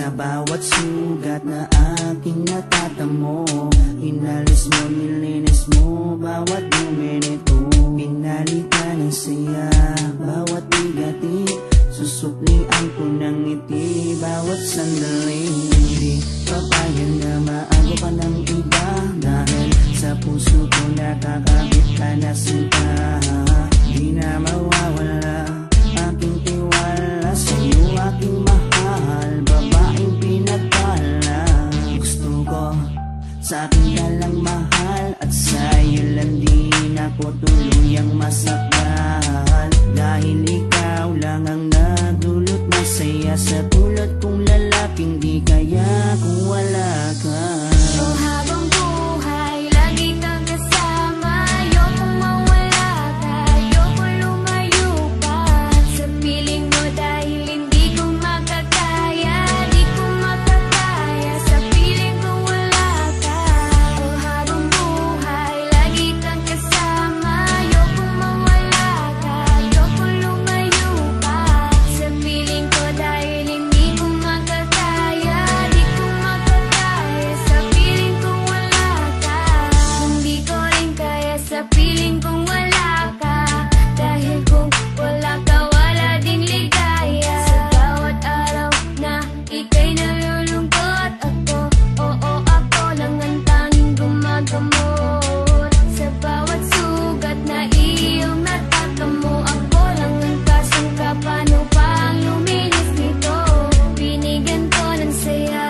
Sa bawat sugat na aking natatamo, inalis mo, nilinis mo bawat minuto. Pinalitan ng saya bawat bigati, susuklian ko ng ngiti bawat sandali. Hindi papayag na maago pa ng iba, dahil sa puso ko nakakabit ka na sinta. Di na mawawala aking tiwala sa'yo, aking mahal, babaeng pinagpala. Gusto ko sa'kin ka lang mahal, at sa'yo lang din ako tuluyang masakal. Dahil ikaw lang ang nagdulot ng saya, sa tulad kong lalaking di kaya kung wala ka. Oh, habang buhay, lagi kang kasama. Ayokong mawala ka, ayokong lumayo pa sa piling mo, dahil hindi ko makakaya, di ko makakaya sa piling ko wala ka. Oh, habang buhay, lagi kang kasama. Ayokong mawala ka, ayokong lumayo pa sa piling ko, dahil hindi ko makakaya, di ko makakaya sa piling ko wala ka. Hindi ko rin kaya sa piling kong wala ka, dahil kung wala ka wala din ligaya. Sa bawat araw na ika'y nalulungkot, ako, oo, ako lang ang tanging gumagamot. Sa bawat sugat na iyong natatamo, ako lang ang kasangka. Paano pa ang luminis nito? Binigyan ko ng saya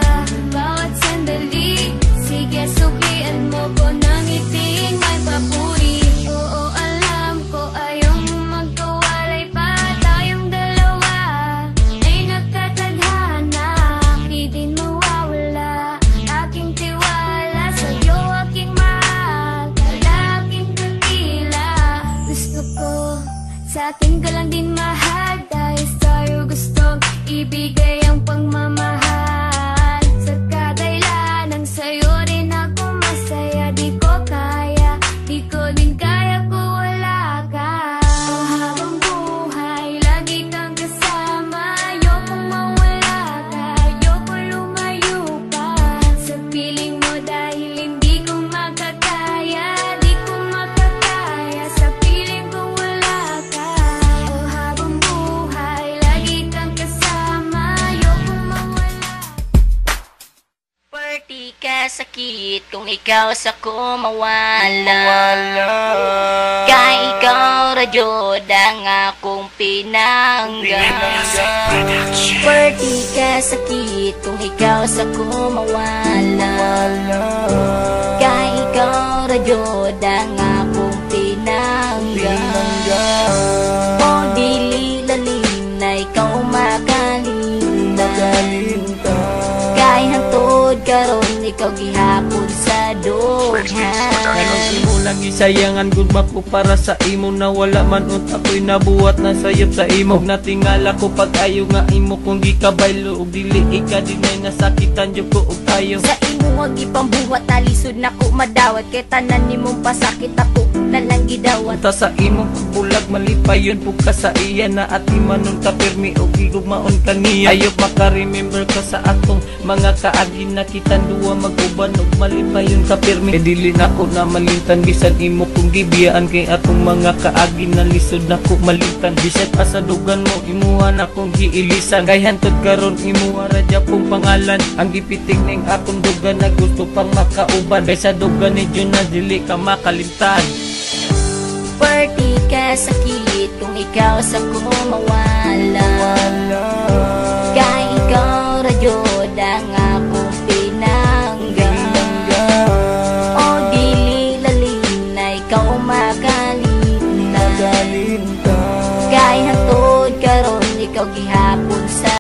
bawat sandali. Sige, suklian mo ko ng iting may papuri. Oo, alam ko ayaw mo magkawalay pa, tayong dalawa ay nagkatadhana. Di din mawawala aking tiwala sa'yo, aking mahal, lalaking dakila. Gusto ko sa'kin ka lang din mahal, dahil sa'yo gustong ibigay ang pagmamahal. Sa kadailanang sa'yo rin ako masaya, di ko kaya, di ko din kaya kung wala ka. Oh, habang buhay, lagi kang kasama. Ayokong mawala ka, ayokong lumayo pa sa piling mo, dahil hindi ko makakaya, di ko makakaya sa piling ko wala ka. Oh, habang buhay, lagi kang kasama. Ayokong mawala. Party ka sakit kung ikaw sa ko mawala. Kay ikaw radyod ang akong pinangga. Party ka sakit kung ikaw sa ko mawala. Kay ikaw radyod ang akong pinangga. O dili lalim na ikaw makalinda. Kay hantod karon ikaw gihapon sa dughan. Imo lagi sayangan gud ko para sa imo, na wala man unta ko'y nabuhat na sayop sa imo. Natingala ko pag ayo nga imo kung gikabaylo, ug dili ika dinay nasakitan jud ko og tayo. Sa imo wag ipambuhat, nalisod na ko madawat, kay tanan nimong pasakit ako nalang gidawat. Unta sa imo pagbulag malipayon pug ka sa iya, na at imanon ka pirmi og gigugmaon ka niya. Ayop maka-remember ka sa atong mga kaagi, na kitang duwa mag-uban og malipayon ka pirmi. E dili na ko na malintan bisan imo kung gibiyaan, kay atong mga kaagi na lisod na ko malintan. Bisan pa sa dugan mo imuha na kong giilisan, kay hantod karon imuha radya pong pangalan. Ang gipitik ning akong dugan na gusto pang makauban, kay sa dugan ni Jun na dili ka makalimtan. Party ka sakit kung ikaw sa ko mawala. Kay ikaw radyod ang akong pinangga. O dili lalim na ikaw makalinta. Kay hantod karon ikaw gihapon